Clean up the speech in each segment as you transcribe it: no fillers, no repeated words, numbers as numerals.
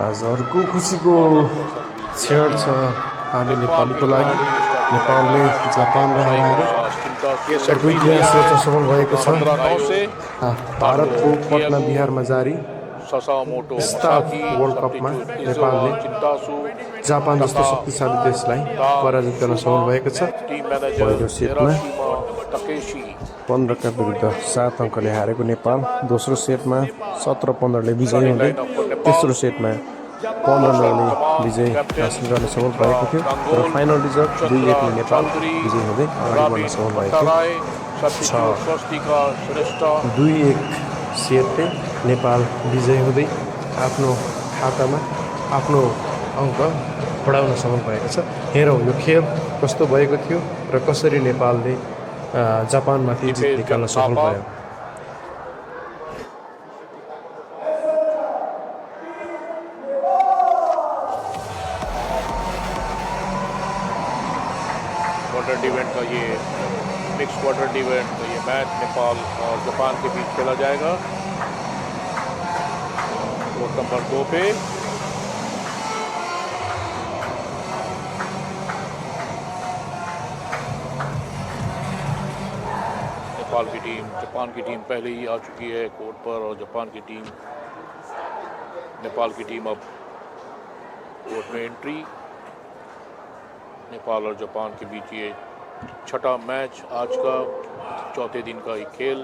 आज अर्को खुसीको क्षण छ हामी नेपालीको लागि। नेपालले जापानलाई हराएर एक इतिहास रचना सफल भएको छ। भारतको पटना बिहारमा जारी स्टाफ वर्ल्ड कपमा नेपालले जापान जस्तो शक्तिशाली देशलाई पराजित गर्न सफल भएको छ। पहिलो सेटमा 15 का विरुद्ध 7 अङ्कले हारेको नेपाल दोस्रो सेटमा 17-15ले विजयी हुँदै तेस्रो सेटमा 15-9ले विजय हासिल गर्न सफल भएको थियो र फाइनल रिजल्ट 2-1ले नेपाल विजयी हुँदै अगाडि बढ्न सफल भएको छ। 2-1 सेटले नेपाल विजयी हुँदै आफ्नो खातामा आफ्नो अङ्क बढाउन सफल भएको छ। हेरौँ यो खेल कस्तो भएको थियो र कसरी नेपालले जापानमाथि जित निकाल्न सफल भयो। क्वार्टर इवेंट का ये मिक्स क्वार्टर इवेंट का ये मैच नेपाल और जापान के बीच खेला जाएगा। कोर्ट नंबर 2 पे नेपाल की टीम जापान की टीम पहले ही आ चुकी है कोर्ट पर और जापान की टीम नेपाल की टीम अब कोर्ट में एंट्री। नेपाल और जापान के बीच ये छठा मैच आज का चौथे दिन का ये खेल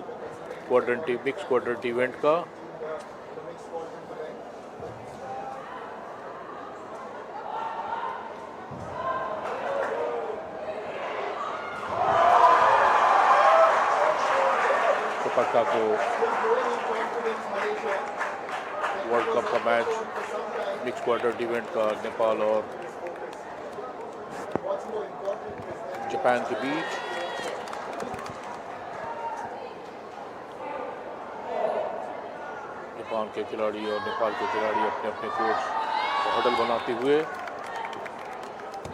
मिक्स क्वार्टर इवेंट का। कोलकाता को वर्ल्ड कप का मैच मिक्स क्वार्टर इवेंट का नेपाल और जापान के बीच। जापान के खिलाड़ी और नेपाल के खिलाड़ी अपने अपने कोच को हडल बनाते हुए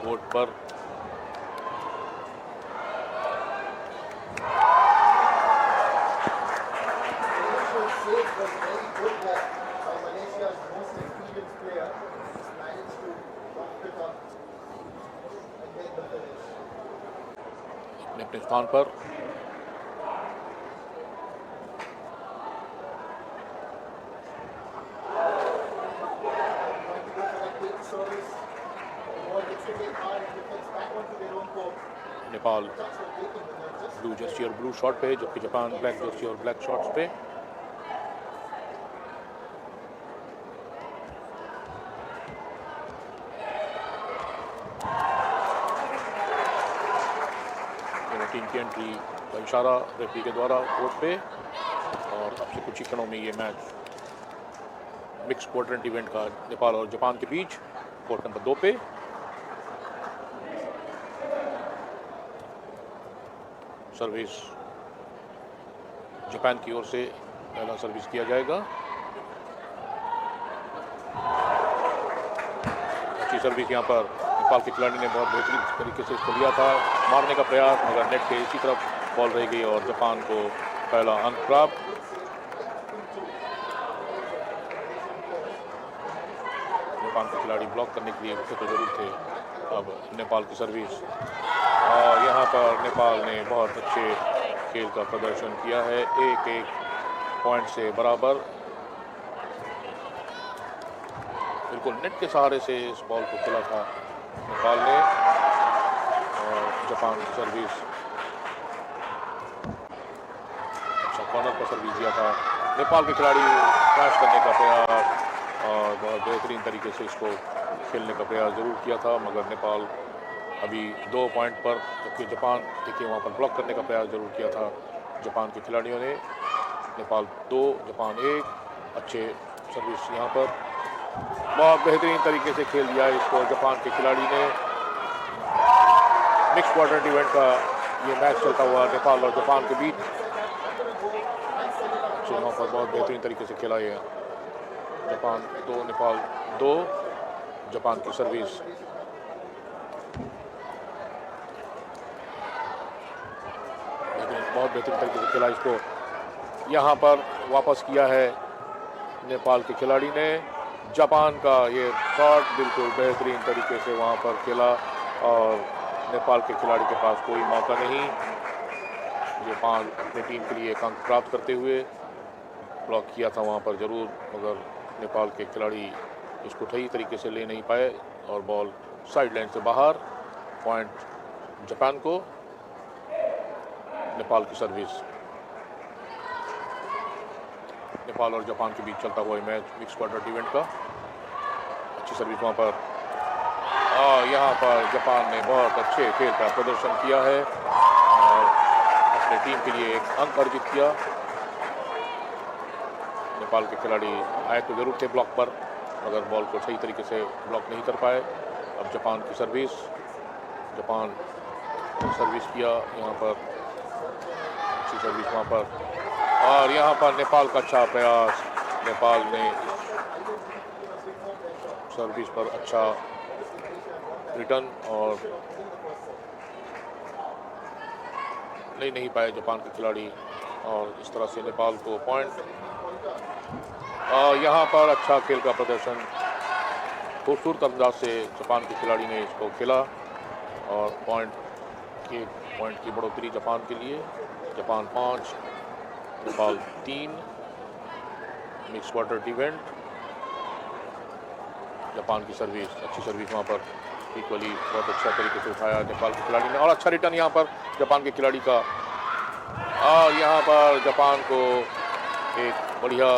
कोर्ट पर अपने स्थान पर नेपाल ब्लू जर्सी और ब्लू शॉट पे जबकि जापान ब्लैक जर्सी और ब्लैक शॉट्स पे। टीम की एंट्री का इशारा रेफरी के द्वारा कोर्ट पे और अब से कुछ ही क्षणों में ये मैच मिक्स क्वार्टर इवेंट का नेपाल और जापान के बीच कोर्ट नंबर 2 पे। सर्विस जापान की ओर से पहला सर्विस किया जाएगा। अच्छी सर्विस यहाँ पर नेपाल के खिलाड़ी ने बहुत बेहतरीन तरीके से इसको लिया था, मारने का प्रयास मगर नेट के इसी तरफ बॉल रह गई और जापान को पहला अंक प्राप्त। जापान के खिलाड़ी ब्लॉक करने के लिए उसे तो जरूर थे। अब नेपाल की सर्विस और यहाँ पर नेपाल ने बहुत अच्छे खेल का प्रदर्शन किया है। 1-1 पॉइंट से बराबर बिल्कुल नेट के सहारे से इस बॉल को खेला था नेपाल ने और जापान की सर्विस अच्छा कॉर्नर पर सर्विस दिया था। नेपाल के खिलाड़ी क्रैश करने का प्रयास और बहुत बेहतरीन तरीके से इसको खेलने का प्रयास जरूर किया था मगर नेपाल अभी 2 पॉइंट पर, जबकि जापान देखिए वहाँ पर ब्लॉक करने का प्रयास जरूर किया था जापान के खिलाड़ियों ने। नेपाल 2 जापान 1। अच्छे सर्विस यहाँ पर बहुत बेहतरीन तरीके से खेल दिया इसको जापान के खिलाड़ी ने। मिक्स क्वार्टर इवेंट का ये मैच चलता हुआ नेपाल और जापान के बीच यहाँ पर बहुत बेहतरीन तरीके से खेला ये जापान 2 नेपाल 2। जापान की सर्विस बहुत बेहतरीन तरीके से खेला इसको यहाँ पर वापस किया है नेपाल के खिलाड़ी ने जापान का ये शॉट बिल्कुल बेहतरीन तरीके से वहाँ पर खेला और नेपाल के खिलाड़ी के पास कोई मौका नहीं। जापान अपनी टीम के लिए एक अंक प्राप्त करते हुए ब्लॉक किया था वहाँ पर ज़रूर, मगर नेपाल के खिलाड़ी इसको सही तरीके से ले नहीं पाए और बॉल साइड लाइन से बाहर। पॉइंट जापान को। नेपाल की सर्विस। नेपाल और जापान के बीच चलता हुआ मैच मिक्स क्वार्टर इवेंट का। अच्छी सर्विस वहाँ पर और यहाँ पर जापान ने बहुत अच्छे खेल का प्रदर्शन किया है और अपने टीम के लिए एक अंक अर्जित किया। नेपाल के खिलाड़ी आए तो जरूर थे ब्लॉक पर, मगर बॉल को सही तरीके से ब्लॉक नहीं कर पाए। अब जापान की सर्विस। जापान ने सर्विस किया यहाँ पर, अच्छी सर्विस वहाँ पर और यहाँ पर नेपाल का अच्छा प्रयास। नेपाल ने सर्विस पर अच्छा रिटर्न और ले नहीं पाए जापान के खिलाड़ी और इस तरह से नेपाल को पॉइंट। और यहाँ पर अच्छा खेल का प्रदर्शन खूबसूरत अंदाज से जापान के खिलाड़ी ने इसको खेला और पॉइंट की बढ़ोतरी जापान के लिए। Japan 5 Nepal 3 mix quarter event. Japan की सर्विस, अच्छी सर्विस वहाँ पर इक्वली बहुत अच्छा तरीके से उठाया नेपाल के खिलाड़ी ने और अच्छा रिटर्न यहाँ पर जापान के खिलाड़ी का। और यहाँ पर जापान को एक बढ़िया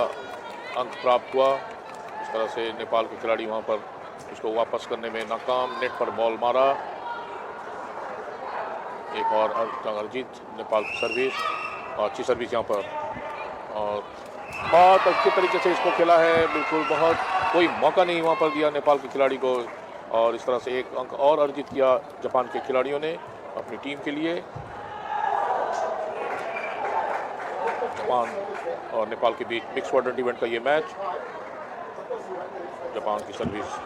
अंक प्राप्त हुआ। इस तरह से नेपाल के खिलाड़ी वहाँ पर इसको वापस करने में नाकाम। नेट पर बॉल मारा। एक और अर्जित नेपाल की सर्विस और अच्छी सर्विस यहाँ पर और बहुत अच्छे तरीके से इसको खेला है। बिल्कुल बहुत कोई मौका नहीं वहाँ पर दिया नेपाल के खिलाड़ी को और इस तरह से एक अंक और अर्जित किया जापान के खिलाड़ियों ने अपनी टीम के लिए। जापान और नेपाल के बीच मिक्स क्वार्टर इवेंट का ये मैच। जापान की सर्विस,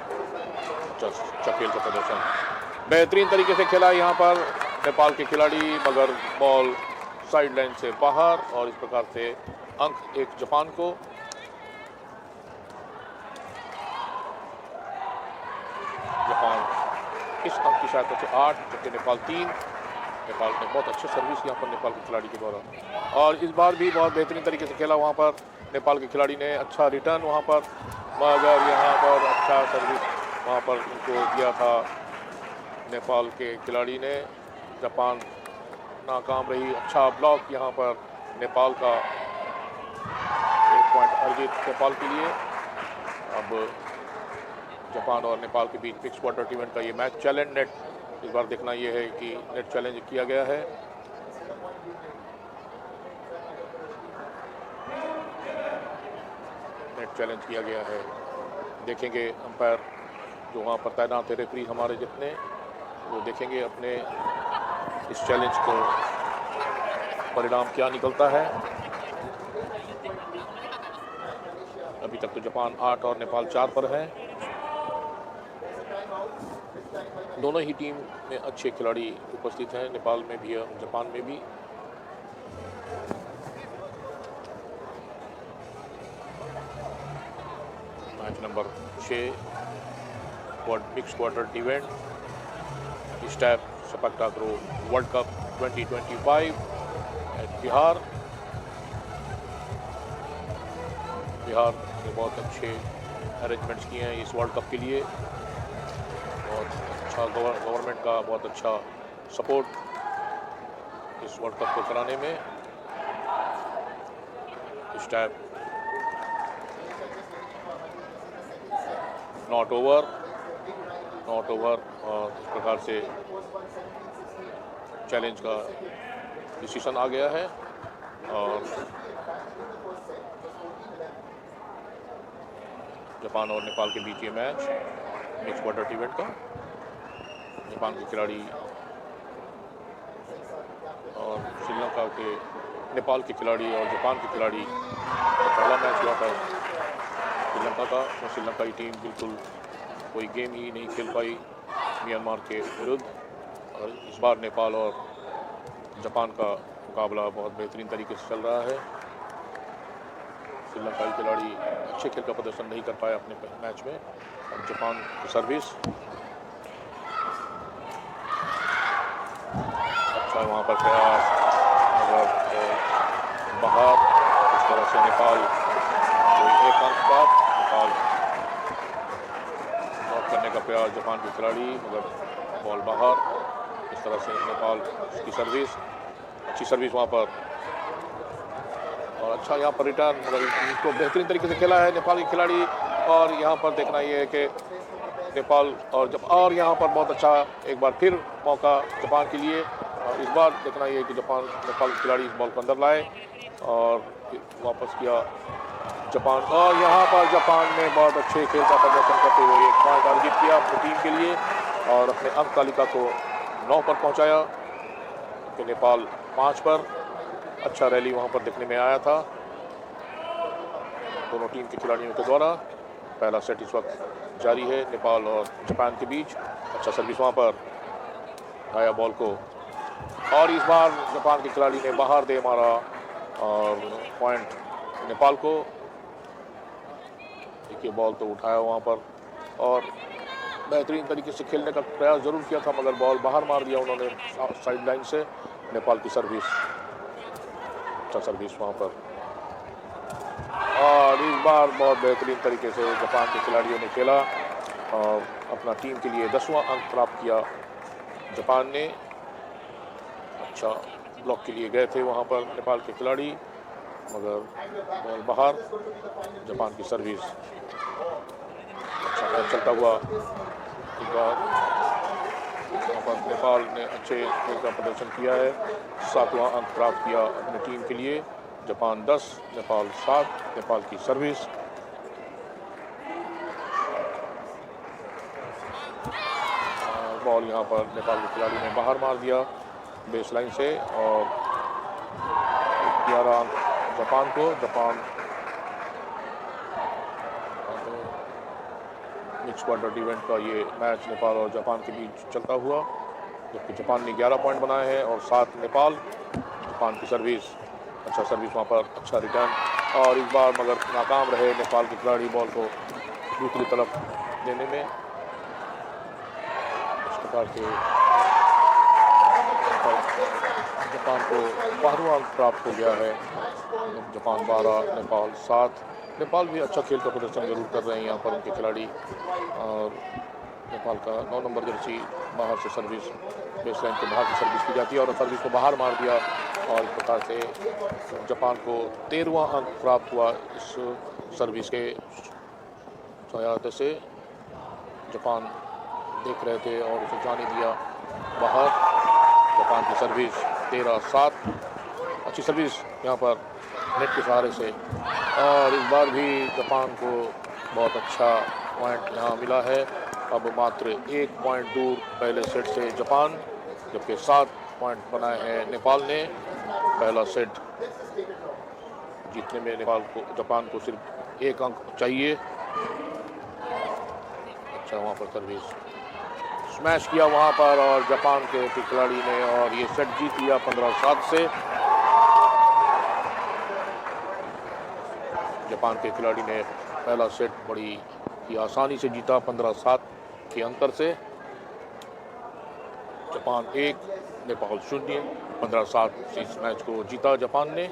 अच्छा खेल का प्रदर्शन, बेहतरीन तरीके से खेला यहाँ पर नेपाल के खिलाड़ी, मगर बॉल साइड लाइन से बाहर और इस प्रकार से अंक एक जापान को। जापान इस अंक की सहायता से 8 जबकि नेपाल 3। नेपाल ने बहुत अच्छे सर्विस यहाँ पर नेपाल के खिलाड़ी के द्वारा और इस बार भी बहुत बेहतरीन तरीके से खेला वहाँ पर नेपाल के खिलाड़ी ने। अच्छा रिटर्न वहाँ पर, मगर यहाँ पर अच्छा सर्विस वहाँ पर उनको दिया था नेपाल के खिलाड़ी ने। जापान नाकाम रही। अच्छा ब्लॉक यहाँ पर नेपाल का, 1 पॉइंट अर्जित नेपाल के लिए। अब जापान और नेपाल के बीच मिक्स क्वार्टर इवेंट का ये मैच। चैलेंज नेट इस बार देखना ये है कि नेट चैलेंज किया गया है। नेट चैलेंज किया गया है। देखेंगे अंपायर जो वहाँ पर तैनात है, रेफरी हमारे जितने, वो देखेंगे अपने इस चैलेंज को परिणाम क्या निकलता है। अभी तक तो जापान 8 और नेपाल 4 पर है। दोनों ही टीम में अच्छे खिलाड़ी उपस्थित हैं, नेपाल में भी और जापान में भी। Match number 6 mix quarter event step sepak takraw world cup 2025 Bihar. Bihar ने बहुत अच्छे अरेंजमेंट्स किए हैं इस वर्ल्ड कप के लिए। बहुत अच्छा गवर्नमेंट का बहुत अच्छा सपोर्ट इस वर्ल्ड कप को कराने में। स्टेप नॉट ओवर और इस प्रकार से चैलेंज का डिसीजन आ गया है और जापान और नेपाल के बीच ये मैच मिक्स क्वार्टर इवेंट का। जापान के खिलाड़ी और श्रीलंका के, नेपाल के खिलाड़ी और जापान के खिलाड़ी का पहला मैच हुआ था श्रीलंका का, तो श्रीलंका की टीम बिल्कुल कोई गेम ही नहीं खेल पाई म्यांमार के विरुद्ध। और इस बार नेपाल और जापान का मुकाबला बहुत बेहतरीन तरीके से चल रहा है। श्रीलंकाई खिलाड़ी अच्छे खेल का प्रदर्शन नहीं कर पाए अपने मैच में। और जापान की सर्विस अच्छा वहाँ पर प्रयास मगर बाहर। इस तरह से नेपाल एक अंक प्राप्त। नेपाल नॉक करने का प्रयास जापान के खिलाड़ी मगर बॉल बाहर। इस तरह से नेपाल की सर्विस अच्छी सर्विस वहाँ पर और अच्छा यहाँ पर रिटर्न मगर इसको बेहतरीन तरीके से खेला है नेपाल के खिलाड़ी। और यहाँ पर देखना ये है कि नेपाल और यहाँ पर बहुत अच्छा एक बार फिर मौका जापान के लिए। और इस बार देखना ये है कि नेपाल के खिलाड़ी इस बॉल को अंदर लाए और वापस किया जापान। और यहाँ पर जापान ने बहुत अच्छे खेल का प्रदर्शन करते हुए एक पॉइंट अर्जित किया अपनी टीम के लिए और अपने अंक तालिका को 9 पर पहुँचाया कि नेपाल 5 पर। अच्छा रैली वहाँ पर देखने में आया था दोनों टीम के खिलाड़ियों के द्वारा। पहला सेट इस वक्त जारी है नेपाल और जापान के बीच। अच्छा सर्विस वहाँ पर आया बॉल को और इस बार जापान के खिलाड़ी ने बाहर दे मारा और पॉइंट नेपाल को। देखिए बॉल तो उठाया वहाँ पर और बेहतरीन तरीके से खेलने का प्रयास जरूर किया था मगर बॉल बाहर मार दिया उन्होंने साइड लाइन से। नेपाल की सर्विस अच्छा सर्विस वहाँ पर और इस बार बहुत बेहतरीन तरीके से जापान के खिलाड़ियों ने खेला और अपना टीम के लिए 10वां अंक प्राप्त किया जापान ने। अच्छा ब्लॉक के लिए गए थे वहाँ पर नेपाल के खिलाड़ी मगर बॉल बाहर। जापान की सर्विस अच्छा मैच चलता हुआ इस बार वहाँ पर नेपाल ने अच्छे खेल का प्रदर्शन किया है। 7वां अंक प्राप्त किया अपनी टीम के लिए। जापान 10 नेपाल 7। नेपाल की सर्विस बॉल यहाँ पर नेपाल के खिलाड़ी ने बाहर मार दिया बेस लाइन से और 11 अंक जापान को। जापान मिक्स क्वार्टर इवेंट का ये मैच नेपाल और जापान के बीच चलता हुआ जबकि जापान ने 11 पॉइंट बनाए हैं और 7 नेपाल। जापान की सर्विस अच्छा सर्विस वहाँ पर अच्छा रिटर्न और इस बार मगर नाकाम रहे नेपाल के खिलाड़ी बॉल को दूसरी तरफ देने में। इस प्रकार से जापान को 12वां अंक प्राप्त हो गया है। जापान 12 नेपाल 7। नेपाल भी अच्छा खेल का प्रदर्शन जरूर कर रहे हैं यहाँ पर उनके खिलाड़ी और नेपाल का 9 नंबर जर्सी बाहर से सर्विस बेस लाइन के बाहर से सर्विस की जाती है और सर्विस को बाहर मार दिया और इस प्रकार से जापान को 13वां अंक प्राप्त हुआ इस सर्विस के सहायता से। जापान देख रहे थे और उसे जाने दिया बाहर। जापान की सर्विस 13-7 अच्छी सर्विस यहाँ पर नेट के सहारे से और इस बार भी जापान को बहुत अच्छा पॉइंट यहाँ मिला है। अब मात्र 1 पॉइंट दूर पहले सेट से जापान जबकि 7 पॉइंट बनाए हैं नेपाल ने। पहला सेट जीतने में जापान को सिर्फ 1 अंक चाहिए। अच्छा वहाँ पर सर्विस स्मैश किया वहाँ पर और जापान के खिलाड़ी ने और ये सेट जीत लिया 15-7 से। जापान के खिलाड़ी ने पहला सेट बड़ी ही आसानी से जीता 15-7 के अंतर से। जापान 1 नेपाल 0 15-7 इस मैच को जीता जापान ने।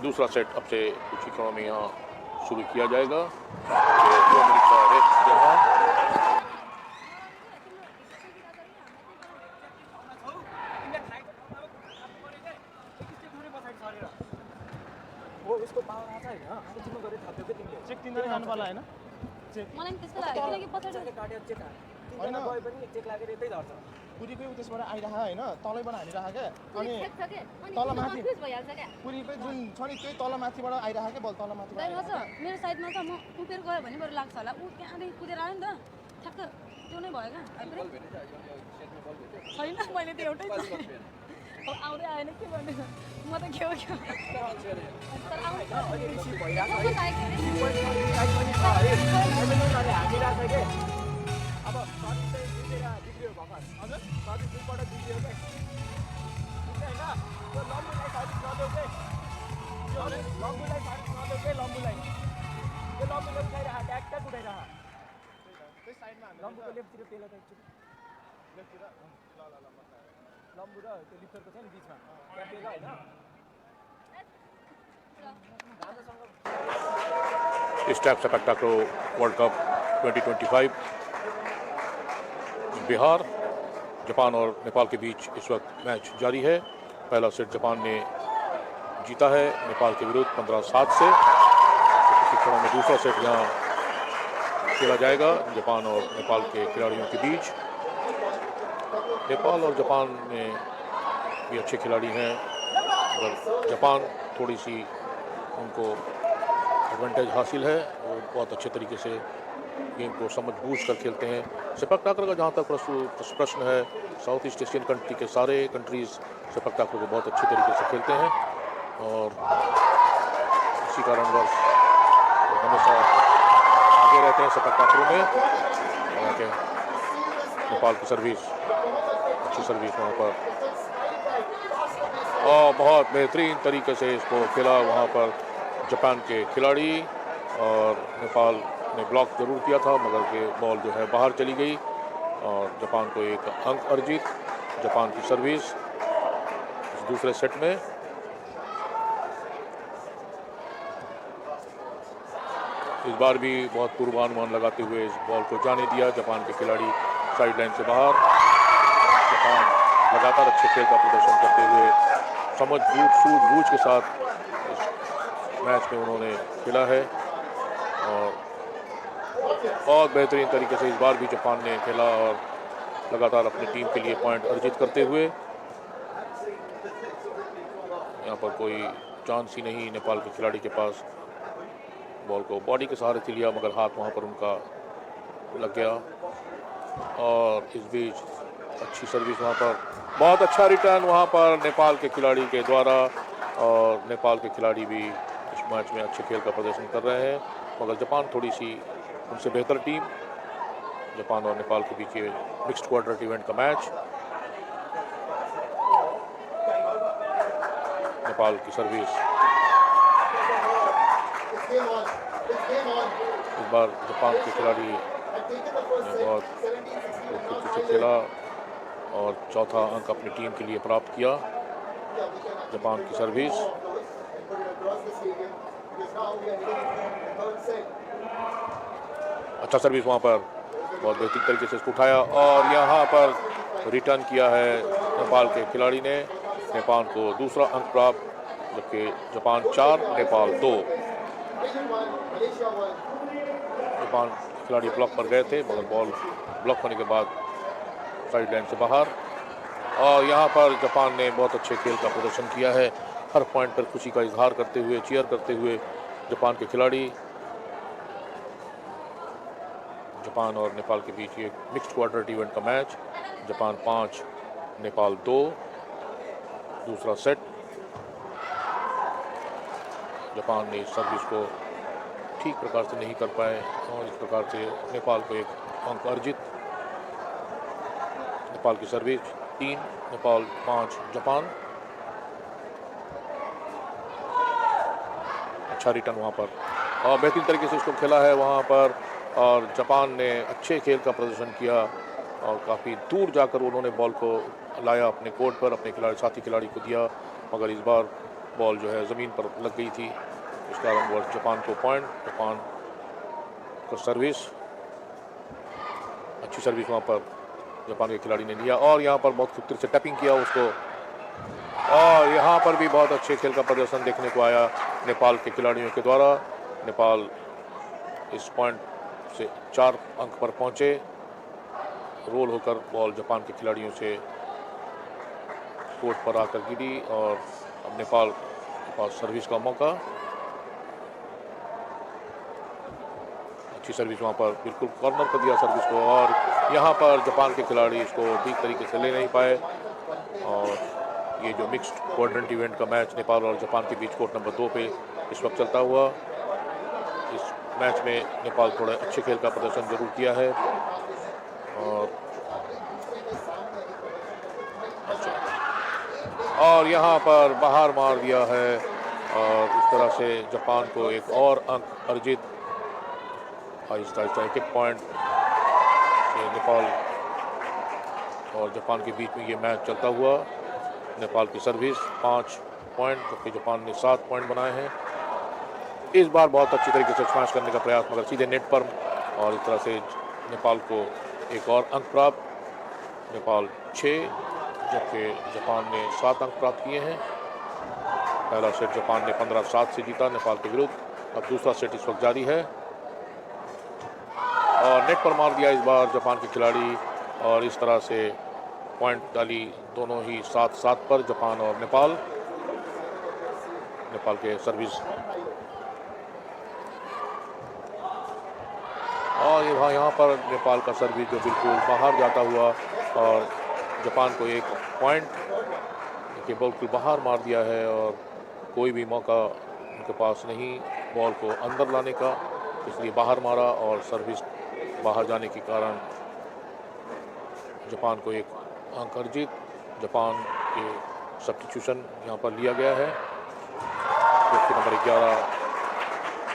दूसरा सेट अब से कुछ ही क्षणों में यहाँ शुरू किया जाएगा। पुरीकै त्यसबाट आइरह होइन तलैबाट हानिरह क्या अनि तल माथि पुरीकै जुन छ नि त्यही तल माथिबाट आइरह क्या बल तल माथि मेरो साइडमा त म उपेर गयो भने बरु लाग्छ होला ऊ त्यहाँदेखि कुदेर आयो नि त ठ्याक्क त्यो नै भयो क्या छैन मैले त एउटै अब आउँदै आएन के गर्ने म त के हो लम्बुलाई नदेऊ लम्बुलाई त्यो लम्बुले उठाइरह ट्याक उठाइरह त्यही साइडमा हामी लम्बुको लेफ्टतिर पेलो त एकचोटि लेफ्टतिर लम्बु र त्यो लिफ्टरको छ नि बिचमा त्यहाँ पेलो होइन इस type spectacular world cup 2025 Bihar Japan और नेपाल के बीच इस वक्त मैच जारी है। पहला सेट जापान ने जीता है नेपाल के विरुद्ध 15-7 से। कुछ क्षणों में दूसरा सेट यहाँ खेला जाएगा जापान और नेपाल के खिलाड़ियों के बीच। नेपाल और जापान में भी अच्छे खिलाड़ी हैं, मगर जापान थोड़ी सी उनको एडवांटेज हासिल है। वो बहुत अच्छे तरीके से गेम को समझ बूझ कर खेलते हैं। सेपक टाकर का जहाँ तक प्रश्न है, साउथ ईस्ट एशियन कंट्री के सारे कंट्रीज़ सेपक टाकर को बहुत अच्छे तरीके से खेलते हैं और इसी कारणवश हमेशा आगे रहते हैं सेपक टाकरों में। हालांकि नेपाल की सर्विस, अच्छी सर्विस वहाँ पर और बहुत बेहतरीन तरीके से इसको खेला वहाँ पर जापान के खिलाड़ी। और नेपाल ने ब्लॉक जरूर किया था मगर के बॉल जो है बाहर चली गई और जापान को एक अंक अर्जित। जापान की सर्विस इस दूसरे सेट में इस बार भी बहुत पूर्वानुमान लगाते हुए इस बॉल को जाने दिया जापान के खिलाड़ी साइड लाइन से बाहर। जापान लगातार अच्छे खेल का प्रदर्शन करते हुए सूझबूझ के साथ इस मैच में उन्होंने खेला है और बहुत बेहतरीन तरीके से इस बार भी जापान ने खेला और लगातार अपनी टीम के लिए पॉइंट अर्जित करते हुए। यहाँ पर कोई चांस ही नहीं नेपाल के खिलाड़ी के पास। बॉल को बॉडी के सहारे से लिया मगर हाथ वहाँ पर उनका लग गया और इस बीच अच्छी सर्विस वहाँ पर, बहुत अच्छा रिटर्न वहाँ पर नेपाल के खिलाड़ी के द्वारा। और नेपाल के खिलाड़ी भी इस मैच में अच्छे खेल का प्रदर्शन कर रहे हैं मगर जापान थोड़ी सी उनसे बेहतर टीम। जापान और नेपाल के बीच ये मिक्स्ड क्वाड्रेंट इवेंट का मैच। नेपाल की सर्विस इस बार जापान के खिलाड़ी ने बहुत से खेला और चौथा अंक अपनी टीम के लिए प्राप्त किया। जापान की सर्विस अच्छा सर्विस वहाँ पर बहुत बेहतरीन तरीके से इसको उठाया और यहाँ पर रिटर्न किया है नेपाल के खिलाड़ी ने। नेपाल को दूसरा अंक प्राप्त, जबकि जापान 4 नेपाल 2। जापान खिलाड़ी ब्लॉक पर गए थे मगर बॉल ब्लॉक होने के बाद साइड लाइन से बाहर। और यहाँ पर जापान ने बहुत अच्छे खेल का प्रदर्शन किया है, हर पॉइंट पर खुशी का इजहार करते हुए, चीयर करते हुए जापान के खिलाड़ी। जापान और नेपाल के बीच ये मिक्स्ड क्वाड्रेंट इवेंट का मैच। जापान 5 नेपाल 2 दूसरा सेट। जापान ने इस सर्विस को ठीक प्रकार से नहीं कर पाए और इस प्रकार से नेपाल को एक अंक अर्जित। नेपाल की सर्विस 3 नेपाल 5 जापान। अच्छा रिटर्न वहाँ पर और बेहतरीन तरीके से इसको खेला है वहाँ पर और जापान ने अच्छे खेल का प्रदर्शन किया और काफ़ी दूर जाकर उन्होंने बॉल को लाया अपने कोर्ट पर, अपने साथी खिलाड़ी को दिया मगर इस बार बॉल जो है ज़मीन पर लग गई थी। इस कारण वो जापान को पॉइंट। जापान का सर्विस अच्छी सर्विस वहाँ पर जापान के खिलाड़ी ने लिया और यहाँ पर बहुत खूबसूरत से टैपिंग किया उसको और यहाँ पर भी बहुत अच्छे खेल का प्रदर्शन देखने को आया नेपाल के खिलाड़ियों के द्वारा। नेपाल इस पॉइंट से 4 अंक पर पहुँचे। रोल होकर बॉल जापान के खिलाड़ियों से कोर्ट पर आकर गिरी और अब नेपाल के पास सर्विस का मौका। अच्छी सर्विस वहाँ पर बिल्कुल कॉर्नर पर दिया सर्विस को और यहाँ पर जापान के खिलाड़ी इसको ठीक तरीके से ले नहीं पाए। और ये जो मिक्स्ड क्वाड्रेंट इवेंट का मैच नेपाल और जापान के बीच कोर्ट नंबर 2 पे इस वक्त चलता हुआ, इस मैच में नेपाल थोड़ा अच्छे खेल का प्रदर्शन जरूर किया है और यहाँ पर बाहर मार दिया है और इस तरह से जापान को एक और अंक अर्जित, आहिस्ता आहिस्ता एक पॉइंट से नेपाल और जापान के बीच में ये मैच चलता हुआ। नेपाल की सर्विस 5 पॉइंट, जबकि जापान ने 7 पॉइंट बनाए हैं। इस बार बहुत अच्छी तरीके से स्मैश करने का प्रयास, मगर सीधे नेट पर, और इस तरह से नेपाल को एक और अंक प्राप्त। नेपाल 6 जबकि जापान ने 7 अंक प्राप्त किए हैं। पहला सेट जापान ने 15-7 से जीता नेपाल के विरुद्ध। अब दूसरा सेट इस वक्त जारी है और नेट पर मार दिया इस बार जापान के खिलाड़ी, और इस तरह से पॉइंट डाली दोनों ही 7-7 पर, जापान और नेपाल। नेपाल के सर्विस और ये यहाँ पर नेपाल का सर्विस जो बिल्कुल बाहर जाता हुआ और जापान को एक पॉइंट के बिल्कुल बाहर मार दिया है, और कोई भी मौका उनके पास नहीं बॉल को अंदर लाने का, इसलिए बाहर मारा और सर्विस बाहर जाने के कारण जापान को एक अंक अर्जित। जापान के सब्स्टिट्यूशन यहाँ पर लिया गया है, व्यक्ति नंबर 11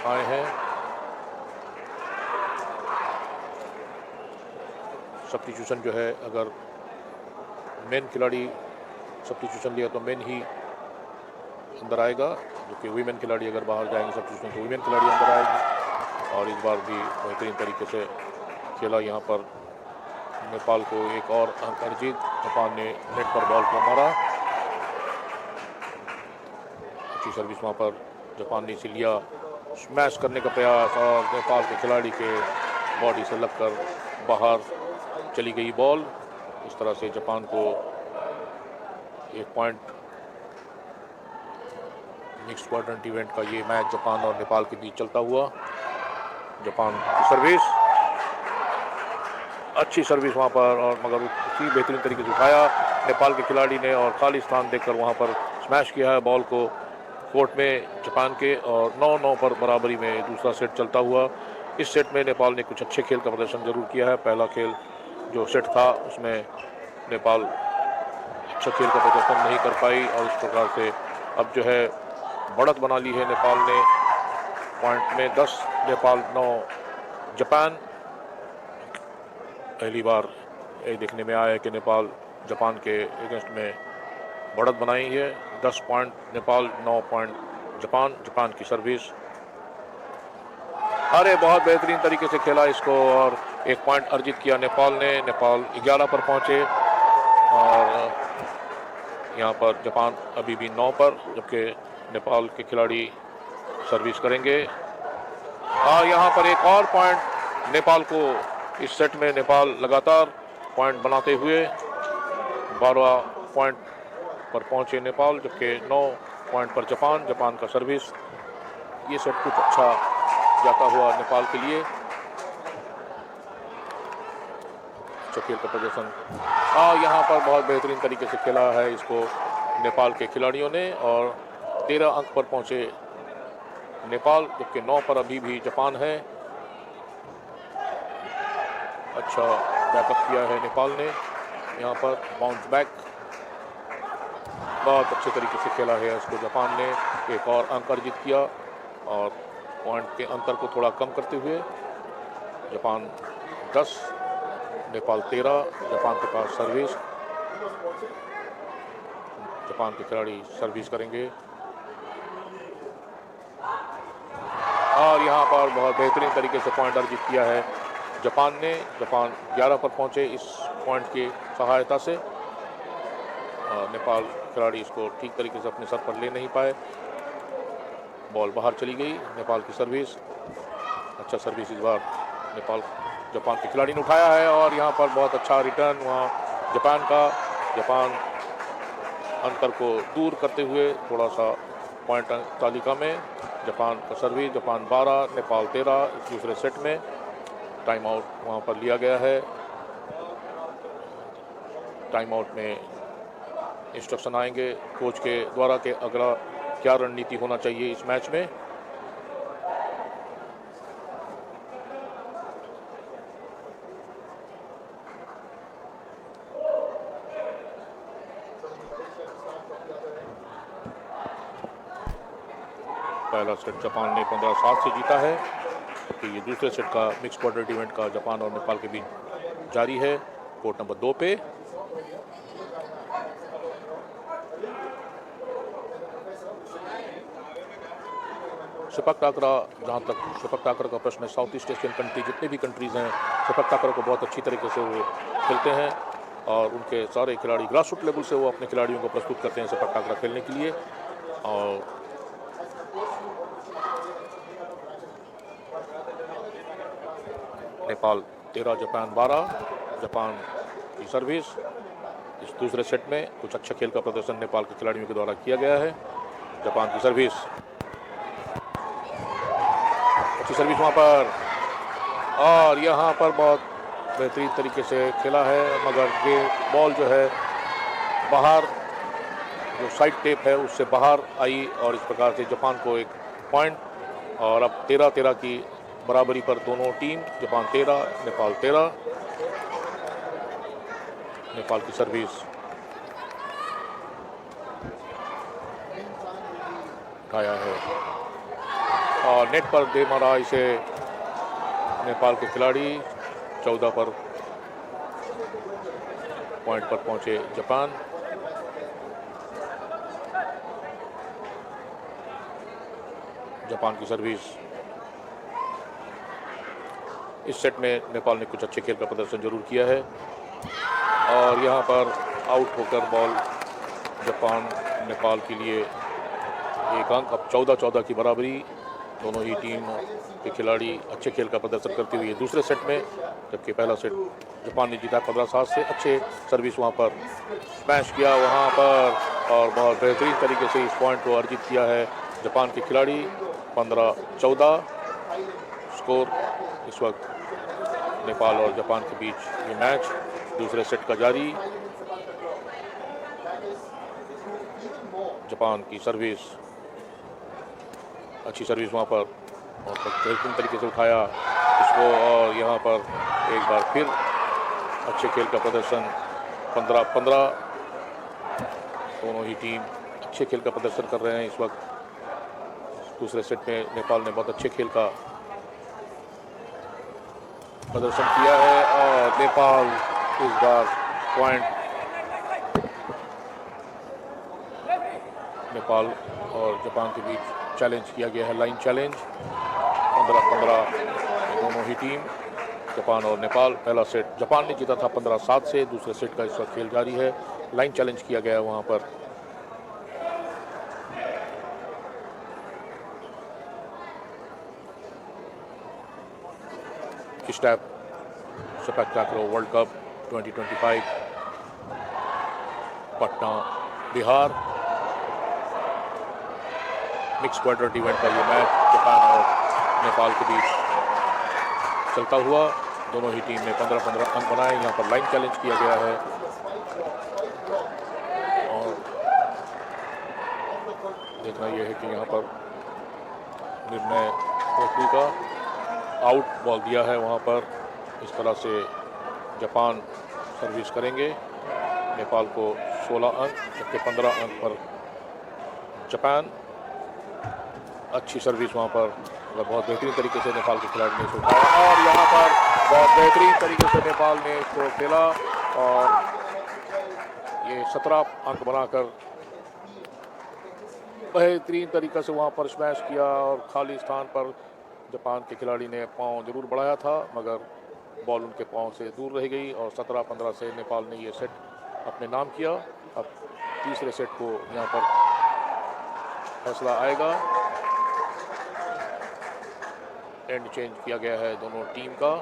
आए हैं। सब्स्टिट्यूशन जो है, अगर मेन खिलाड़ी सब्स्टिट्यूशन लिया तो मेन ही अंदर आएगा, जबकि वीमेन खिलाड़ी अगर बाहर जाएंगे सब्स्टिट्यूशन तो वीमेन खिलाड़ी अंदर आएगी। और इस बार भी बेहतरीन तरीके से खेला यहाँ पर नेपाल को एक और अंक अर्जित। जापान ने नेट पर बॉल को मारा, अच्छी सर्विस वहाँ पर जापान ने इसे लिया, स्मैश करने का प्रयास, और नेपाल के खिलाड़ी के बॉडी से लगकर बाहर चली गई बॉल। इस तरह से जापान को एक पॉइंट। मिक्स्ड क्वाड्रेंट इवेंट का ये मैच जापान और नेपाल के बीच चलता हुआ। जापान की सर्विस, अच्छी सर्विस वहाँ पर, और मगर उसी बेहतरीन तरीके से उठाया नेपाल के खिलाड़ी ने, और खाली स्थान देखकर वहाँ पर स्मैश किया है बॉल को कोर्ट में जापान के, और 9-9 पर बराबरी में दूसरा सेट चलता हुआ। इस सेट में नेपाल ने कुछ अच्छे खेल का प्रदर्शन जरूर किया है। पहला खेल जो सेट था उसमें नेपाल अच्छा खेल का प्रदर्शन नहीं कर पाई, और इस प्रकार से अब जो है बढ़त बना ली है नेपाल ने। पॉइंट में 10 नेपाल, 9 जापान। पहली बार ये देखने में आया है कि नेपाल जापान के अगेंस्ट में बढ़त बनाई है। 10 point Nepal, 9 point Japan. Japan की सर्विस, अरे बहुत बेहतरीन तरीके से खेला इसको, और एक पॉइंट अर्जित किया नेपाल ने। नेपाल 11 पर पहुंचे, और यहाँ पर जापान अभी भी 9 पर, जबकि नेपाल के खिलाड़ी सर्विस करेंगे। और यहाँ पर एक और पॉइंट नेपाल को, इस सेट में नेपाल लगातार पॉइंट बनाते हुए 12 पॉइंट पर पहुंचे नेपाल, जबकि 9 पॉइंट पर जापान। जापान का सर्विस, ये सेट कुछ अच्छा जाता हुआ नेपाल के लिए। अच्छा खेल का प्रदर्शन, यहाँ पर बहुत बेहतरीन तरीके से खेला है इसको नेपाल के खिलाड़ियों ने, और 13 अंक पर पहुंचे नेपाल, जबकि 9 पर अभी भी जापान है। अच्छा बैकअप किया है नेपाल ने, यहाँ पर बाउंस बैक बहुत अच्छे तरीके से खेला है इसको जापान ने। एक और अंक अर्जित किया, और पॉइंट के अंतर को थोड़ा कम करते हुए जापान 10 नेपाल 13। जापान के पास सर्विस, जापान के खिलाड़ी सर्विस करेंगे, और यहाँ पर बहुत बेहतरीन तरीके से पॉइंट अर्जित किया है जापान ने। जापान 11 पर पहुँचे इस पॉइंट की सहायता से। नेपाल खिलाड़ी इसको ठीक तरीके से अपने सर पर ले नहीं पाए, बॉल बाहर चली गई। नेपाल की सर्विस, अच्छा सर्विस इस बार नेपाल जापान के खिलाड़ी ने उठाया है, और यहाँ पर बहुत अच्छा रिटर्न वहाँ जापान का। जापान अंतर को दूर करते हुए थोड़ा सा पॉइंट तालिका में जापान का सर्विस। जापान 12 नेपाल 13 इस दूसरे सेट में। टाइम आउट वहाँ पर लिया गया है। टाइम आउट में इंस्ट्रक्शन आएंगे कोच के द्वारा कि अगला क्या रणनीति होना चाहिए इस मैच में। पहला सेट जापान ने 15-7 से जीता है, जबकि ये दूसरे सेट का मिक्स क्वाड्रेंट इवेंट का जापान और नेपाल के बीच जारी है कोर्ट नंबर 2 पे। सेपक टाकरा, जहाँ तक सेपक टाकरा का प्रश्न है, साउथ ईस्ट एशियन कंट्री जितने भी कंट्रीज़ हैं सेपक टाकरा को बहुत अच्छी तरीके से वो खेलते हैं और उनके सारे खिलाड़ी ग्रास रूट लेवल से वो अपने खिलाड़ियों को प्रस्तुत करते हैं सेपक टाकरा खेलने के लिए। और नेपाल 13, जापान 12। जापान की सर्विस इस दूसरे सेट में कुछ अच्छा खेल का प्रदर्शन नेपाल के खिलाड़ियों के द्वारा किया गया है। जापान की सर्विस, अच्छी सर्विस वहाँ पर, और यहाँ पर बहुत बेहतरीन तरीके से खेला है, मगर ये बॉल जो है बाहर, जो साइड टेप है उससे बाहर आई और इस प्रकार से जापान को एक पॉइंट। और अब 13-13 की बराबरी पर दोनों टीम, जापान 13, नेपाल 13। नेपाल की सर्विस उठाया है और नेट पर दे मारा इसे नेपाल के खिलाड़ी। 14 पर पॉइंट पर पहुंचे जापान। जापान की सर्विस, इस सेट में नेपाल ने कुछ अच्छे खेल का प्रदर्शन जरूर किया है और यहाँ पर आउट होकर बॉल जापान नेपाल के लिए एक अंक। अब 14-14 की बराबरी, दोनों ही टीम के खिलाड़ी अच्छे खेल का प्रदर्शन करते हुए दूसरे सेट में, जबकि पहला सेट जापान ने जीता 15-7 से। अच्छे सर्विस वहाँ पर स्मैश किया वहाँ पर और बहुत बेहतरीन तरीके से इस पॉइंट को अर्जित किया है जापान के खिलाड़ी। 15-14 स्कोर इस वक्त नेपाल और जापान के बीच ये मैच दूसरे सेट का जारी। जापान की सर्विस, अच्छी सर्विस वहाँ पर और बेहतरीन तरीके से उठाया इसको और यहाँ पर एक बार फिर अच्छे खेल का प्रदर्शन। 15-15 दोनों ही टीम अच्छे खेल का प्रदर्शन कर रहे हैं इस वक्त। दूसरे सेट में नेपाल ने बहुत अच्छे खेल का प्रदर्शन किया है और नेपाल इस बार पॉइंट, नेपाल और जापान के बीच चैलेंज किया गया है, लाइन चैलेंज। 15-15 दोनों ही टीम, जापान और नेपाल। पहला सेट जापान ने जीता था 15-7 से, दूसरे सेट का इस वक्त खेल जारी है। लाइन चैलेंज किया गया है वहाँ पर। Step sepak takraw world cup 2025 Patna Bihar mix quadrant event का ये मैच जापान और नेपाल के बीच चलता हुआ। दोनों ही टीम ने 15-15 अंक बनाए। यहाँ पर लाइन चैलेंज किया गया है और देखना यह है कि यहाँ पर निर्णय रेफरी का आउट बॉल दिया है वहाँ पर। इस तरह से जापान सर्विस करेंगे, नेपाल को 16 अंक जबकि 15 अंक पर जापान। अच्छी सर्विस वहाँ पर बहुत बेहतरीन तरीके से नेपाल के खिलाड़ी ने इसे उठाया और यहाँ पर बहुत बेहतरीन तरीके से नेपाल ने इसको खेला और ये 17 अंक बनाकर बेहतरीन तरीके से वहाँ पर स्मैश किया और खाली स्थान पर जापान के खिलाड़ी ने पाँव जरूर बढ़ाया था मगर बॉल उनके पाँव से दूर रह गई और 17-15 से नेपाल ने ये सेट अपने नाम किया। अब तीसरे सेट को यहाँ पर फैसला आएगा। एंड चेंज किया गया है दोनों टीम का।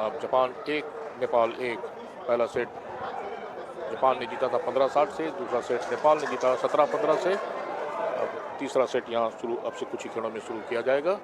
अब जापान 1 नेपाल 1। पहला सेट जापान ने जीता था 15-7 से, दूसरा सेट नेपाल ने जीता 17-15 से। अब तीसरा सेट यहाँ शुरू अब से कुछ ही क्षणों में शुरू किया जाएगा।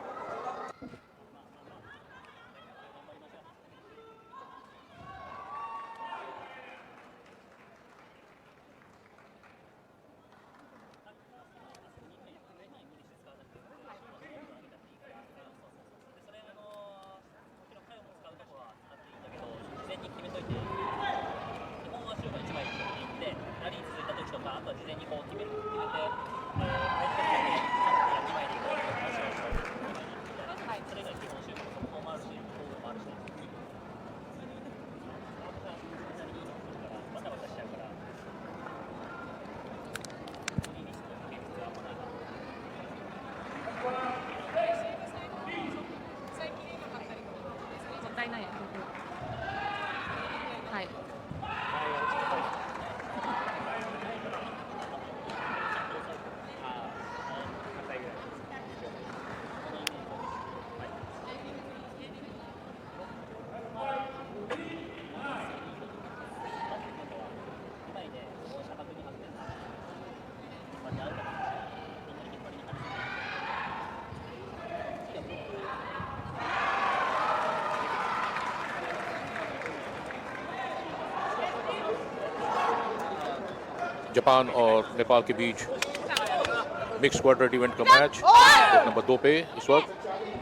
ないない。はい。जापान और नेपाल के बीच मिक्स क्वाड्रेट इवेंट का मैच कोर्ट नंबर 2 पे इस वक्त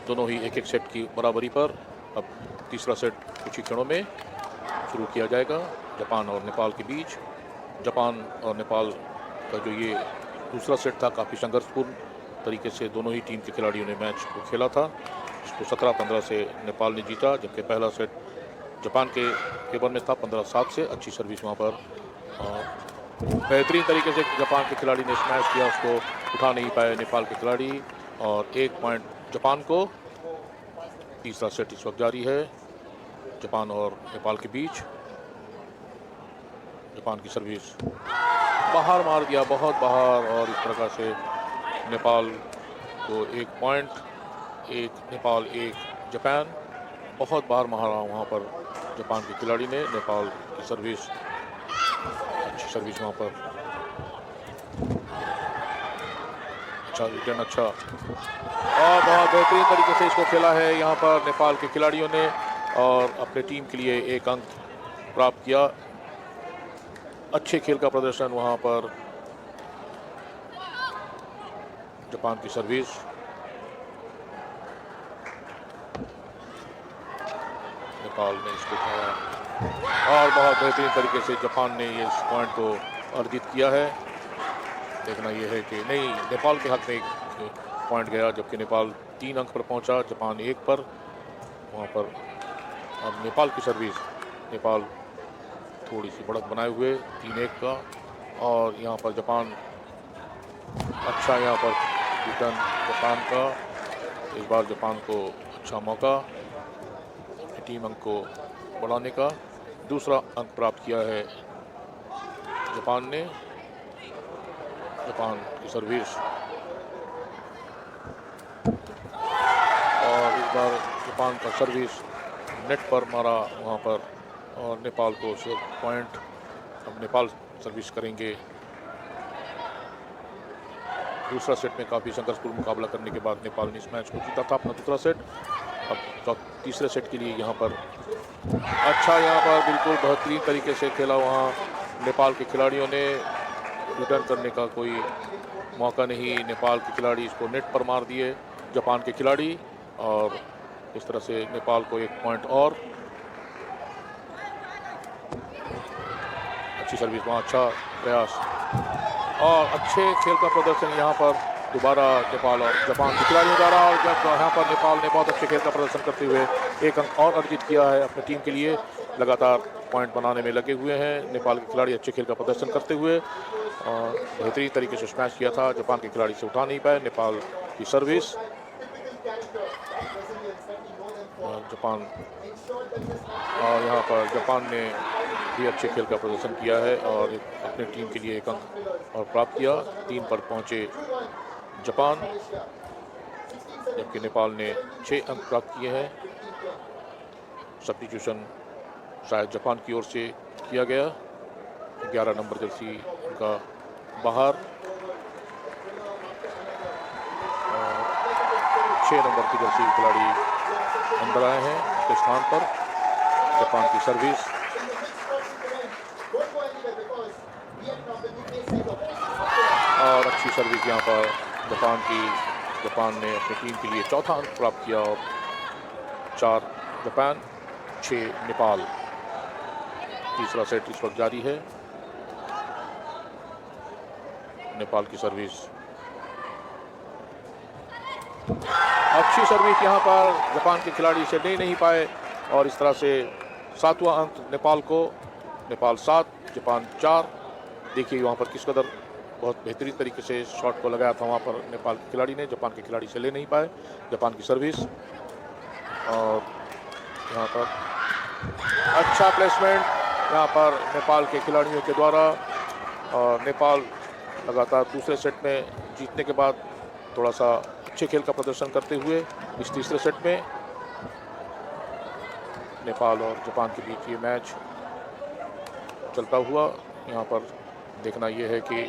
दोनों ही एक एक सेट की बराबरी पर। अब तीसरा सेट कुछ ही क्षणों में शुरू किया जाएगा जापान और नेपाल के बीच। जापान और नेपाल का जो ये दूसरा सेट था काफ़ी संघर्षपूर्ण तरीके से दोनों ही टीम के खिलाड़ियों ने मैच को खेला था। इसको 17-15 से नेपाल ने जीता, जबकि पहला सेट जापान के फेवर में था 15-7 से। अच्छी सर्विस वहाँ पर बेहतरीन तरीके से जापान के खिलाड़ी ने स्मैश किया, उसको उठा नहीं पाए नेपाल के खिलाड़ी और 1 पॉइंट जापान को। तीसरा सेट इस वक्त जारी है जापान और नेपाल के बीच। जापान की सर्विस बाहर मार दिया, बहुत बाहर, और इस प्रकार से नेपाल को 1 पॉइंट, 1 नेपाल 1 जापान। बहुत बाहर मारा वहाँ पर जापान के खिलाड़ी ने। नेपाल की सर्विस, अच्छी सर्विस वहाँ पर, अच्छा रिटर्न, अच्छा और बहुत बेहतरीन तरीके से इसको खेला है यहाँ पर नेपाल के खिलाड़ियों ने और अपने टीम के लिए 1 अंक प्राप्त किया। अच्छे खेल का प्रदर्शन वहाँ पर। जापान की सर्विस, नेपाल ने इसको उठाया और बहुत बेहतरीन तरीके से जापान ने ये इस पॉइंट को अर्जित किया है। देखना यह है कि नहीं, नेपाल के हाथ में 1 पॉइंट गया, जबकि नेपाल 3 अंक पर पहुंचा, जापान 1 पर। वहां पर अब नेपाल की सर्विस, नेपाल थोड़ी सी बढ़त बनाए हुए 3-1 का, और यहाँ पर जापान, अच्छा यहाँ पर रिटर्न जापान का। इस बार जापान को अच्छा मौका टीम अंक को बढ़ाने का। दूसरा अंक प्राप्त किया है जापान ने। जापान की सर्विस और इस बार जापान का सर्विस नेट पर मारा वहाँ पर, और नेपाल को सिर्फ पॉइंट। अब नेपाल सर्विस करेंगे। दूसरा सेट में काफ़ी संघर्षपूर्ण मुकाबला करने के बाद नेपाल ने इस मैच को जीता था, अपना दूसरा सेट। अब तीसरे सेट के लिए यहाँ पर अच्छा, यहाँ पर बिल्कुल बेहतरीन तरीके से खेला वहाँ नेपाल के खिलाड़ियों ने। रिटर्न करने का कोई मौका नहीं, नेपाल के खिलाड़ी इसको नेट पर मार दिए जापान के खिलाड़ी, और इस तरह से नेपाल को 1 पॉइंट और। अच्छी सर्विस वहाँ, अच्छा प्रयास और अच्छे खेल का प्रदर्शन यहाँ पर दोबारा नेपाल और जापान के खिलाड़ियों द्वारा। और यहाँ पर नेपाल ने बहुत अच्छे खेल का प्रदर्शन करते हुए 1 अंक और अर्जित किया है अपनी टीम के लिए। लगातार पॉइंट बनाने में लगे हुए हैं नेपाल के खिलाड़ी, अच्छे खेल का प्रदर्शन करते हुए, और बेहतरीन तरीके से स्मैश किया था। जापान के खिलाड़ी से उठा नहीं पाए। नेपाल की सर्विस, जापान, और यहाँ पर जापान ने भी अच्छे खेल का प्रदर्शन किया है और अपनी टीम के लिए 1 अंक और प्राप्त किया। 3 पर पहुँचे जापान, जबकि नेपाल ने 6 अंक प्राप्त किए हैं। सब्स्टिट्यूशन शायद जापान की ओर से किया गया। 11 नंबर जर्सी उनका बाहर, और 6 नंबर की जर्सी खिलाड़ी अंदर आए हैं उसके स्थान पर। जापान की सर्विस और अच्छी सर्विस यहाँ पर जापान की। जापान ने अपनी टीम के लिए 4था अंक प्राप्त किया, और 4 जापान 6 नेपाल। तीसरा सेट इस वक्त जारी है। नेपाल की सर्विस, अच्छी सर्विस यहाँ पर जापान के खिलाड़ी से ले नहीं पाए, और इस तरह से 7वां अंक नेपाल को। नेपाल 7, जापान 4। देखिए वहाँ पर किस कदर बहुत बेहतरीन तरीके से शॉट को लगाया था वहाँ पर नेपाल के खिलाड़ी ने, जापान के खिलाड़ी से ले नहीं पाए। जापान की सर्विस और यहाँ पर अच्छा प्लेसमेंट यहाँ पर नेपाल के खिलाड़ियों के द्वारा। और नेपाल लगातार दूसरे सेट में जीतने के बाद थोड़ा सा अच्छे खेल का प्रदर्शन करते हुए इस तीसरे सेट में नेपाल और जापान के बीच ये मैच चलता हुआ। यहाँ पर देखना ये है कि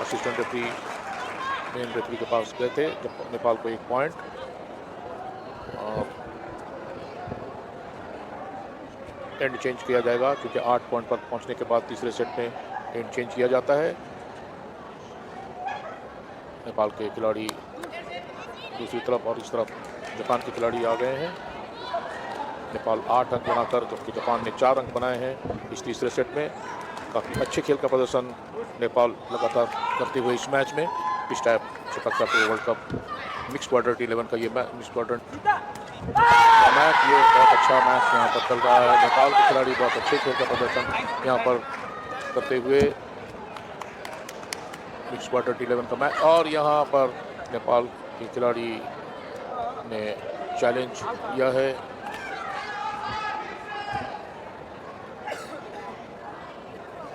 असिस्टेंट रेफरी मेन रेफरी के पास गए थे जब नेपाल को 1 पॉइंट एंड चेंज किया जाएगा, क्योंकि 8 पॉइंट पर पहुंचने के बाद तीसरे सेट में एंड चेंज किया जाता है। नेपाल के खिलाड़ी दूसरी तरफ और इस तरफ जापान के खिलाड़ी आ गए हैं। नेपाल 8 अंक बनाकर, जबकि जापान ने 4 अंक बनाए हैं इस तीसरे सेट में। काफ़ी अच्छे खेल का प्रदर्शन नेपाल लगातार करते हुए इस मैच में इस टाइप से तक वर्ल्ड कप मिक्स क्वाड्रेंट 11 का ये मिक्स क्वाड्रेंट मैच, ये बहुत अच्छा मैच यहाँ पर चल रहा है। नेपाल के खिलाड़ी बहुत अच्छे खेल का प्रदर्शन यहाँ पर करते हुए मिक्स क्वाड्रेंट 11 का मैच। और यहाँ पर नेपाल के खिलाड़ी ने चैलेंज किया है।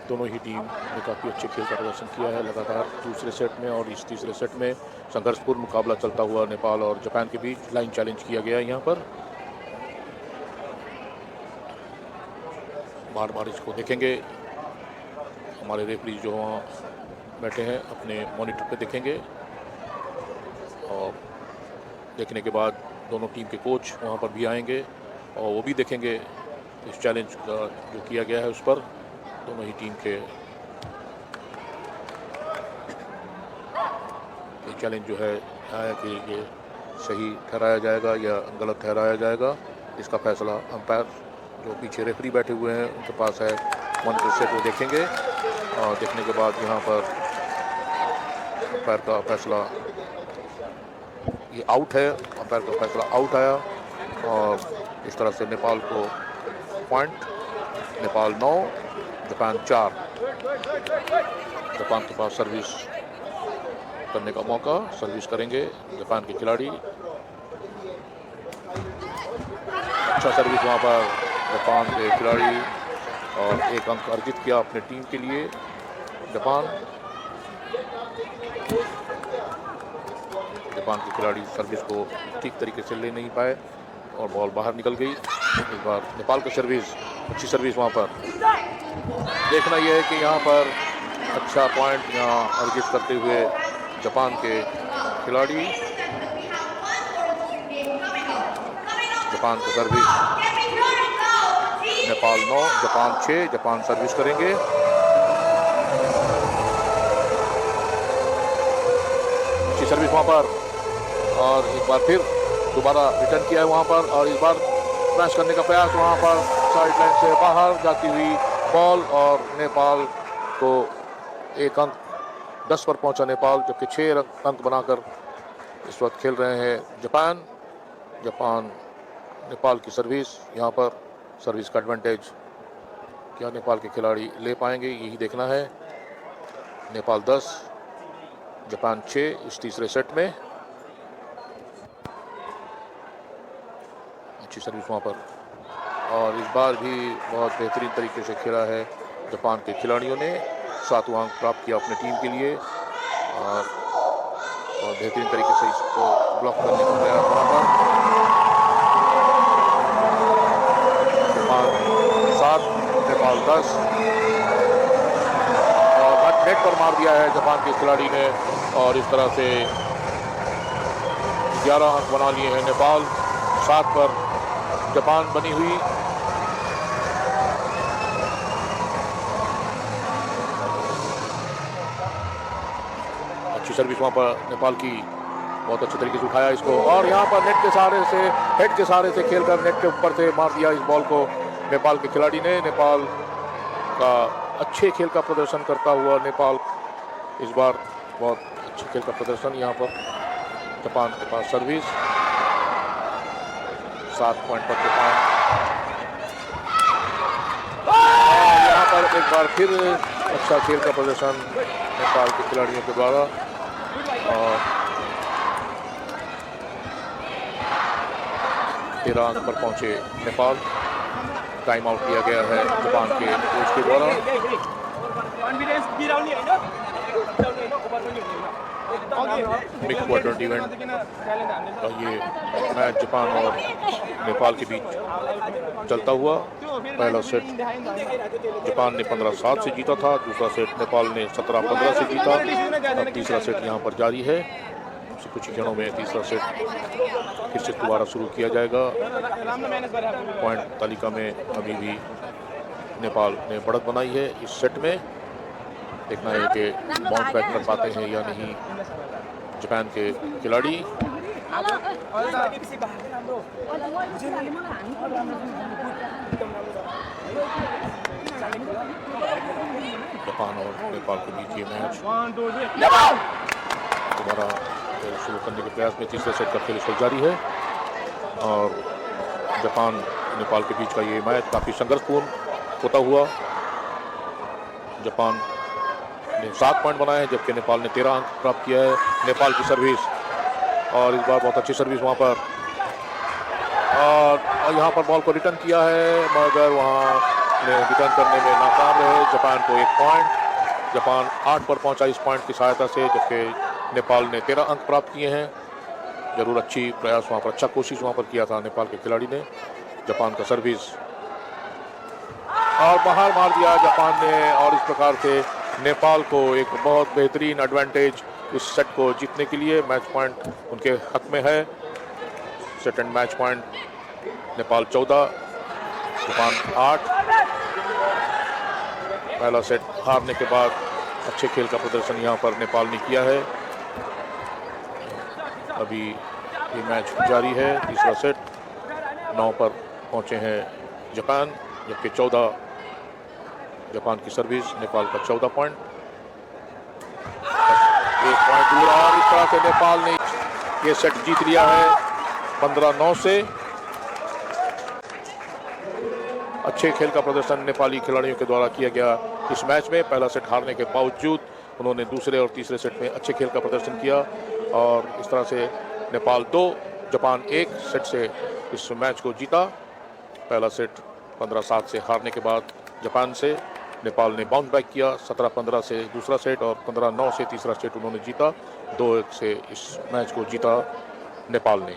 दोनों ही टीम ने काफ़ी अच्छे खेल का प्रदर्शन किया है लगातार दूसरे सेट में। और इस तीसरे सेट में संघर्षपूर्ण मुकाबला चलता हुआ नेपाल और जापान के बीच लाइन चैलेंज किया गया है। यहाँ पर बार बार इसको देखेंगे, हमारे रेफरी जो वहाँ बैठे हैं अपने मॉनिटर पे देखेंगे और देखने के बाद दोनों टीम के कोच वहाँ पर भी आएंगे और वो भी देखेंगे इस चैलेंज का जो किया गया है उस पर। दोनों ही टीम के ये चैलेंज जो है कि ये सही ठहराया जाएगा या गलत ठहराया जाएगा, इसका फैसला अंपायर जो पीछे रेफरी बैठे हुए हैं उनके पास है, मॉनिटर से वो देखेंगे। और देखने के बाद यहाँ पर अंपायर का फैसला ये आउट है, अंपायर का फैसला आउट आया। और इस तरह से नेपाल को पॉइंट, नेपाल 9 जापान 4। जापान के पास सर्विस करने का मौका, सर्विस करेंगे जापान के खिलाड़ी। अच्छा सर्विस वहाँ पर जापान के खिलाड़ी और 1 अंक अर्जित किया अपने टीम के लिए जापान के खिलाड़ी सर्विस को ठीक तरीके से ले नहीं पाए और बॉल बाहर निकल गई। इस बार नेपाल की सर्विस, अच्छी सर्विस वहाँ पर। देखना यह है कि यहाँ पर अच्छा पॉइंट यहाँ अर्जित करते हुए जापान के खिलाड़ी। जापान की service, Nepal 9 Japan 6, Japan service करेंगे। अच्छी सर्विस वहाँ पर और एक बार फिर दोबारा रिटर्न किया है वहाँ पर। और इस बार स्मैश करने का प्रयास, वहाँ पर साइड लाइन से बाहर जाती हुई बॉल और नेपाल को 1 अंक, 10 पर पहुँचा नेपाल, जबकि 6 अंक बनाकर इस वक्त खेल रहे हैं जापान। नेपाल की सर्विस, यहाँ पर सर्विस का एडवांटेज क्या नेपाल के खिलाड़ी ले पाएंगे, यही देखना है। नेपाल 10 जापान 6 इस तीसरे सेट में। अच्छी सर्विस वहाँ पर और इस बार भी बहुत बेहतरीन तरीके से खेला है जापान के खिलाड़ियों ने। 7वां अंक प्राप्त किया अपने टीम के लिए और बेहतरीन तरीके से इसको ब्लॉक करने का प्रयास वहाँ पर। जापान 7 नेपाल 10 और नेट पर मार दिया है जापान के खिलाड़ी ने। और इस तरह से 11 अंक बना लिए हैं नेपाल, 7 पर जापान बनी हुई। अच्छी सर्विस वहाँ पर नेपाल की, बहुत अच्छे तरीके से उठाया इसको और यहाँ पर नेट के सहारे से, हेड के सहारे से खेलकर नेट के ऊपर से मार दिया इस बॉल को नेपाल के खिलाड़ी ने। नेपाल का अच्छे खेल का प्रदर्शन करता हुआ नेपाल इस बार बहुत अच्छे खेल का प्रदर्शन। यहाँ पर जापान के पास सर्विस, 7 पॉइंट पर जापान। यहाँ पर एक बार फिर अच्छा खेल का प्रदर्शन नेपाल के खिलाड़ियों के द्वारा। और 13 अंक पर पहुंचे नेपाल। टाइम आउट किया गया है जापान के कोच के द्वारा। कन्फिडेन्स गिराउने होइन, गिराउने होइन, ओभर पनि हुँदैन। मिड क्वार्टर इवेंट और ये मैच जापान और नेपाल के बीच चलता हुआ। पहला सेट जापान ने 15-7 से जीता था, दूसरा सेट नेपाल ने 17-15 से जीता। अब तीसरा सेट यहाँ पर जारी है। कुछ ही क्षणों में तीसरा सेट फिर से दोबारा शुरू किया जाएगा। पॉइंट तालिका में अभी भी नेपाल ने बढ़त बनाई है इस सेट में। देखना है कि बाउंस बैक कर पाते हैं या नहीं जापान के खिलाड़ी। जापान और नेपाल के बीच ये मैच दोबारा शुरू करने के प्रयास में तीसरे सेट का खेल इस वक्त जारी है। और जापान नेपाल के बीच का ये मैच काफ़ी संघर्षपूर्ण होता हुआ। जापान ने 7 पॉइंट बनाए हैं जबकि नेपाल ने 13 अंक प्राप्त किया है। नेपाल की सर्विस और इस बार बहुत अच्छी सर्विस वहाँ पर, और यहाँ पर बॉल को रिटर्न किया है मगर वहाँ ने रिटर्न करने में नाकाम रहे। जापान को 1 पॉइंट, जापान 8 पर पहुँचा इस पॉइंट की सहायता से, जबकि नेपाल ने 13 अंक प्राप्त किए हैं। जरूर अच्छी प्रयास वहाँ पर, अच्छा कोशिश वहाँ पर किया था नेपाल के खिलाड़ी ने। जापान का सर्विस और बाहर मार दिया जापान ने, और इस प्रकार से नेपाल को एक बहुत बेहतरीन एडवांटेज इस सेट को जीतने के लिए। मैच पॉइंट उनके हक में है। Set and match point Nepal 14, Japan 8। पहला सेट हारने के बाद अच्छे खेल का प्रदर्शन यहाँ पर नेपाल ने किया है। अभी ये मैच जारी है। तीसरा सेट 9 पर पहुँचे हैं जापान, जबकि 14 जापान की सर्विस, नेपाल का 14 पॉइंट, 1 पॉइंट दूर। और इस तरह से नेपाल ने ये सेट जीत लिया है 15-9 से। अच्छे खेल का प्रदर्शन नेपाली खिलाड़ियों के द्वारा किया गया इस मैच में। पहला सेट हारने के बावजूद उन्होंने दूसरे और तीसरे सेट में अच्छे खेल का प्रदर्शन किया, और इस तरह से नेपाल 2 जापान 1 सेट से इस मैच को जीता। पहला सेट 15-7 से हारने के बाद जापान से नेपाल ने बाउंस बैक किया। 17-15 से दूसरा सेट और 15-9 से तीसरा सेट उन्होंने जीता। 2-1 से इस मैच को जीता नेपाल ने।